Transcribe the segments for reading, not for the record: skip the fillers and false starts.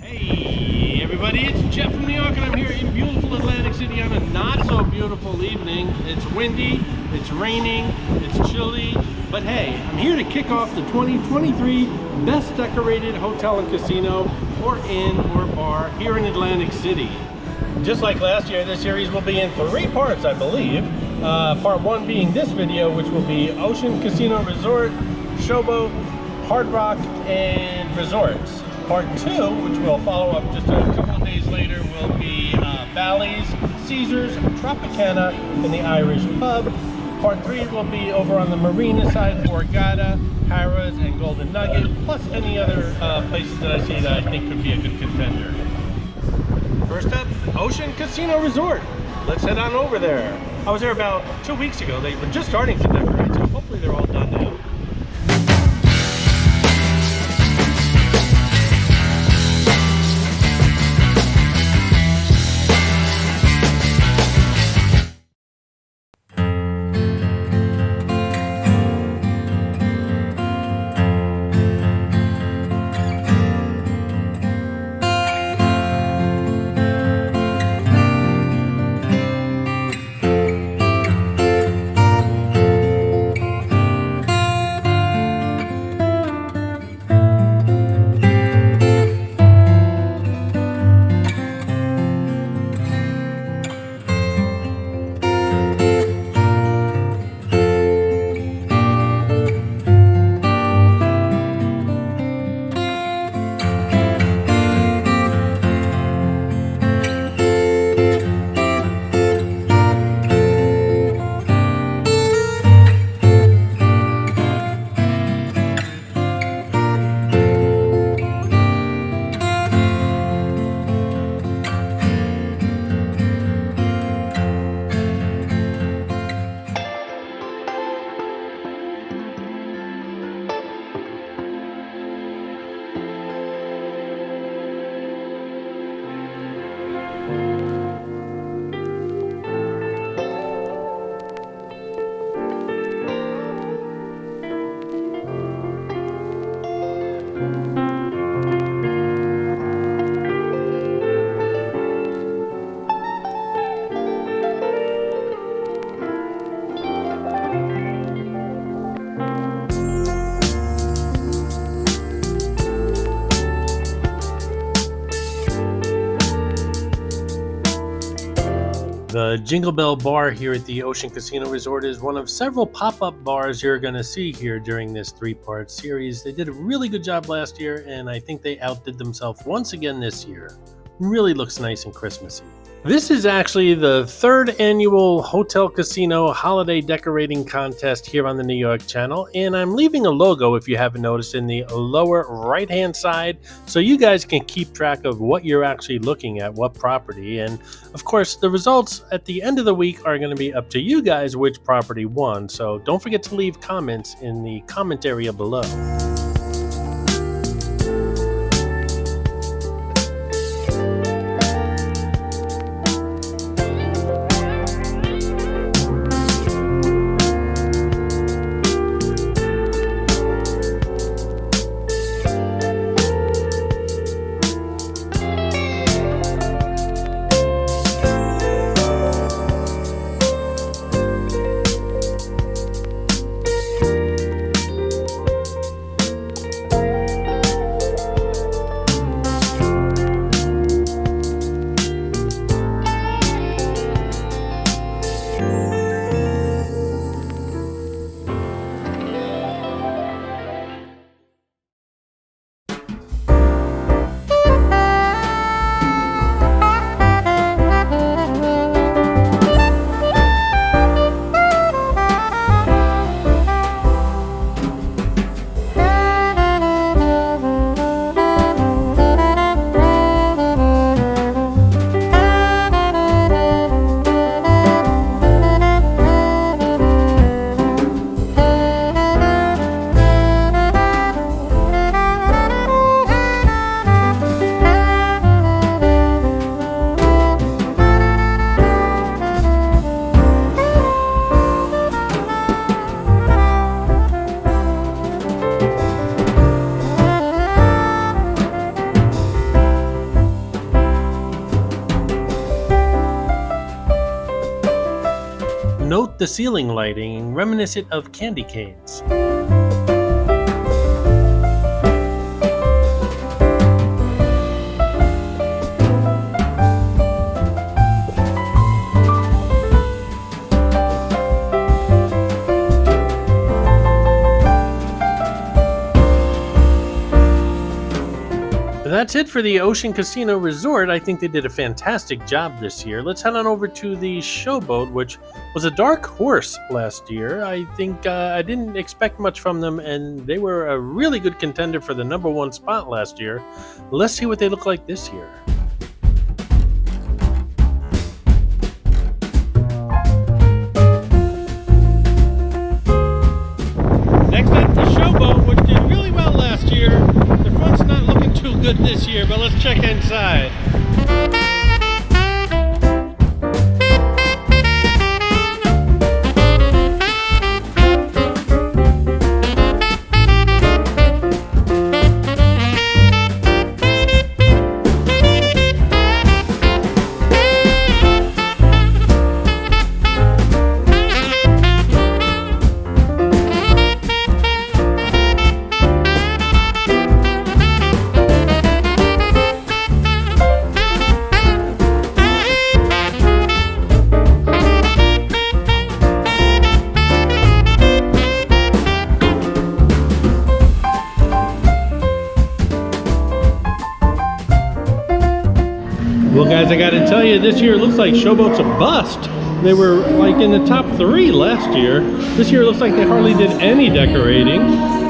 Hey everybody, it's Jeff from New York and I'm here in beautiful Atlantic City on a not so beautiful evening. It's windy, it's raining, it's chilly, but hey, I'm here to kick off the 2023 Best Decorated Hotel and Casino or Inn or Bar here in Atlantic City. Just like last year, this series will be in 3 parts, I believe. Part 1 being this video, which will be Ocean Casino Resort, Showboat, Hard Rock, and Resorts. Part 2, which will follow up just a couple of days later, will be Bally's, Caesars, Tropicana, and the Irish Pub. Part 3 will be over on the marina side, Borgata, Harrah's, and Golden Nugget, plus any other places that I see that I think could be a good contender. First up, Ocean Casino Resort. Let's head on over there. I was there about 2 weeks ago. They were just starting to decorate, so hopefully they're all done now. The Jingle Bell Bar here at the Ocean Casino Resort is one of several pop-up bars you're going to see here during this 3-part series. They did a really good job last year, and I think they outdid themselves once again this year. Really looks nice and Christmassy. This is actually the 3rd annual Hotel Casino Holiday Decorating Contest here on the New York channel, and I'm leaving a logo, if you haven't noticed, in the lower right-hand side, so you guys can keep track of what you're actually looking at, what property, and of course, the results at the end of the week are going to be up to you guys which property won, so don't forget to leave comments in the comment area below. the ceiling lighting, reminiscent of candy canes. That's it for the Ocean Casino Resort. I think they did a fantastic job this year. Let's head on over to the Showboat, which was a dark horse last year. I think I didn't expect much from them, and they were a really good contender for the #1 spot last year. Let's see what they look like this year. Next up, the Showboat, which did really well last year. The front's not looking too good this year, but let's check inside. Well, guys, I gotta tell you, this year it looks like Showboat's a bust. They were like in the top 3 last year. This year it looks like they hardly did any decorating.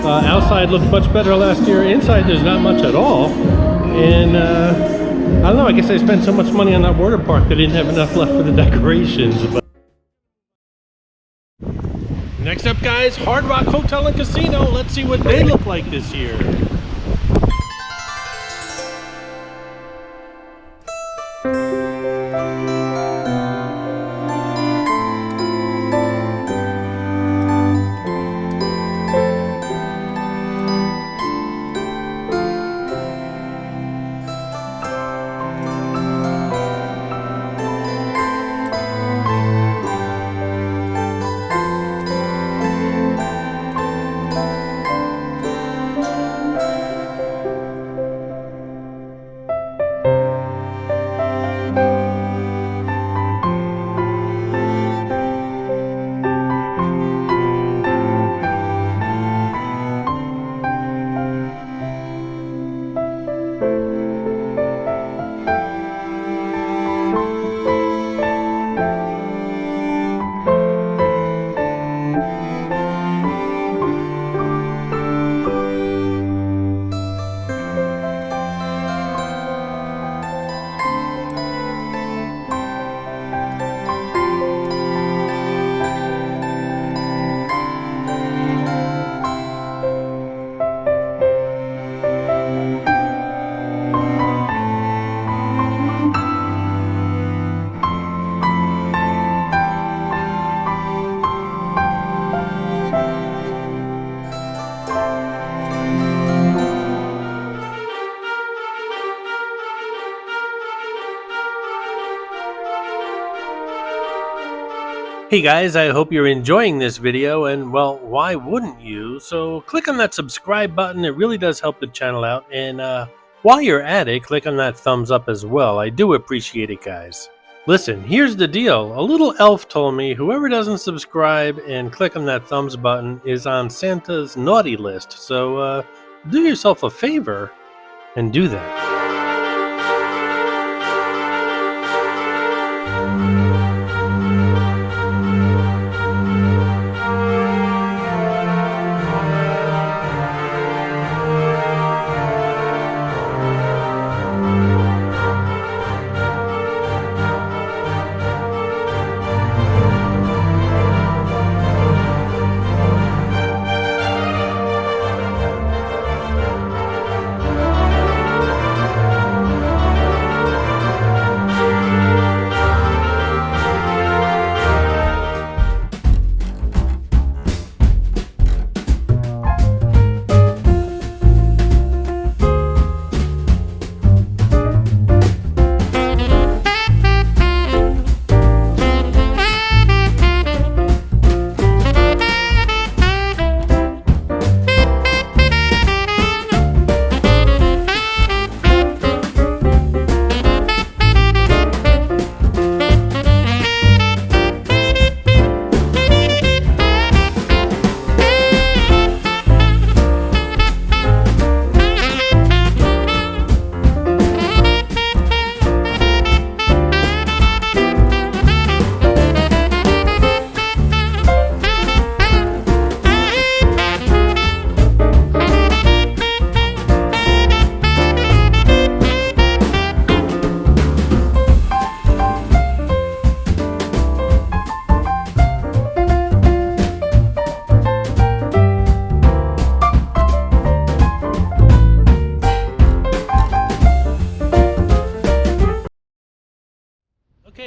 Outside looked much better last year. Inside there's not much at all. And I don't know, I guess I spent so much money on that water park that I didn't have enough left for the decorations. But next up, guys, Hard Rock Hotel and Casino. Let's see what they look like this year. Hey guys, I hope you're enjoying this video, and well, why wouldn't you? So click on that subscribe button, it really does help the channel out, and while you're at it, click on that thumbs up as well. I do appreciate it, guys. Listen, here's the deal. A little elf told me whoever doesn't subscribe and click on that thumbs button is on Santa's naughty list, so do yourself a favor and do that.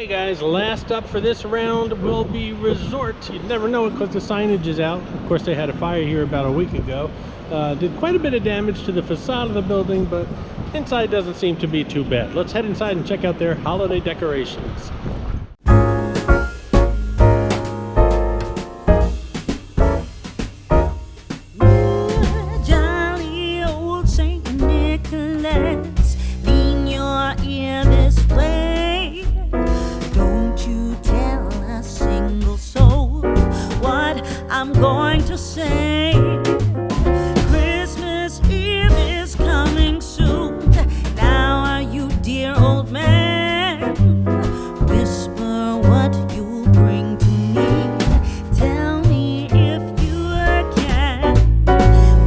Okay guys, last up for this round will be resorts. You'd never know it because the signage is out. Of course they had a fire here about a week ago. Did quite a bit of damage to the facade of the building, but inside doesn't seem to be too bad. Let's head inside and check out their holiday decorations. Jolly old Saint Nicholas, lean your ear this way. Don't you tell a single soul what I'm going to say. Christmas Eve is coming soon. Now are you, dear old man? Whisper what you'll bring to me. Tell me if you can.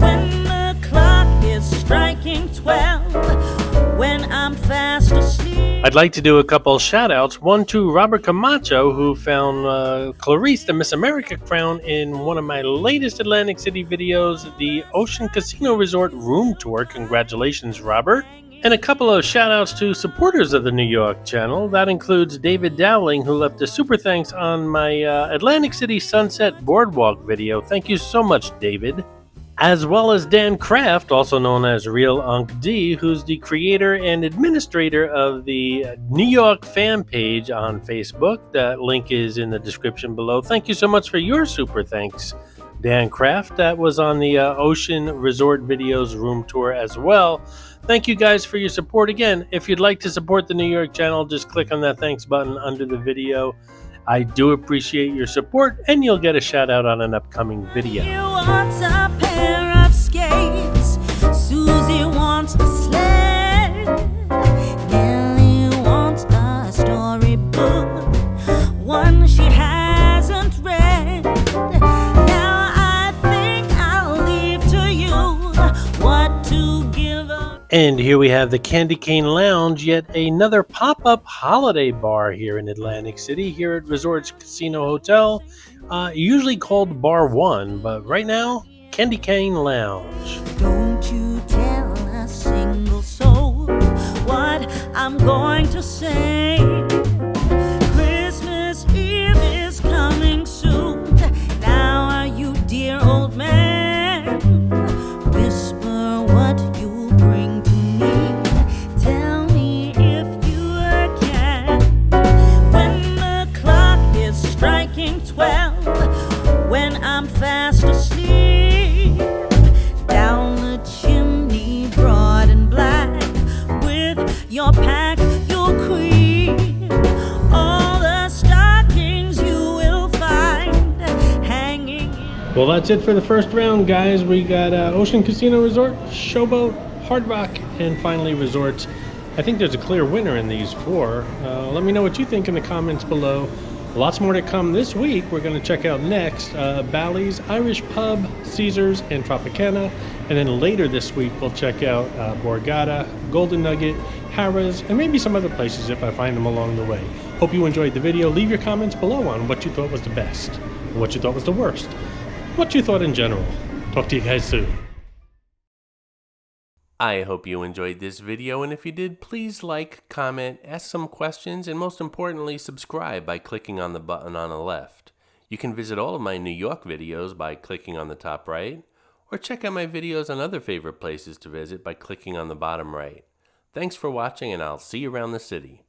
When the clock is striking 12, when I'm fast asleep. I'd like to do a couple shout outs. One to Robert Camacho, who found Clarice the Miss America crown in one of my latest Atlantic City videos, the Ocean Casino Resort room tour. Congratulations, Robert. And a couple of shout outs to supporters of the New York channel. That includes David Dowling, who left a super thanks on my Atlantic City Sunset Boardwalk video. Thank you so much, David. As well as Dan Kraft, also known as Real Unc D, who's the creator and administrator of the New York fan page on Facebook. That link is in the description below. Thank you so much for your super thanks, Dan Kraft. That was on the Ocean Resort Videos room tour as well. Thank you guys for your support. Again, if you'd like to support the New York channel, just click on that thanks button under the video. I do appreciate your support, and you'll get a shout out on an upcoming video. He wants a pair of skates. Susie wants a sled. Nellie wants a storybook, one she hasn't read. Now I think I'll leave to you what to give her. And here we have the Candy Cane Lounge, yet another pop-up holiday bar here in Atlantic City, here at Resorts Casino Hotel, usually called Bar 1, but right now, Candy Cane Lounge. Don't you tell a single soul what I'm going to say. Christmas Eve is coming soon. Now are you, dear old man? Whisper what you'll bring to me. Tell me if you can. When the clock is striking 12, when I'm fast asleep, down the chimney, broad and black, with your pack you'll creep. All the stockings you will find hanging in. Well, that's it for the first round, guys. We got Ocean Casino Resort, Showboat, Hard Rock, and finally Resorts. I think there's a clear winner in these four. Let me know what you think in the comments below. Lots more to come this week. We're going to check out next Bally's, Irish Pub, Caesars, and Tropicana. And then later this week, we'll check out Borgata, Golden Nugget, Harrah's, and maybe some other places if I find them along the way. Hope you enjoyed the video. Leave your comments below on what you thought was the best, what you thought was the worst, what you thought in general. Talk to you guys soon. I hope you enjoyed this video, and if you did, please like, comment, ask some questions, and most importantly, subscribe by clicking on the button on the left. You can visit all of my New York videos by clicking on the top right, or check out my videos on other favorite places to visit by clicking on the bottom right. Thanks for watching, and I'll see you around the city.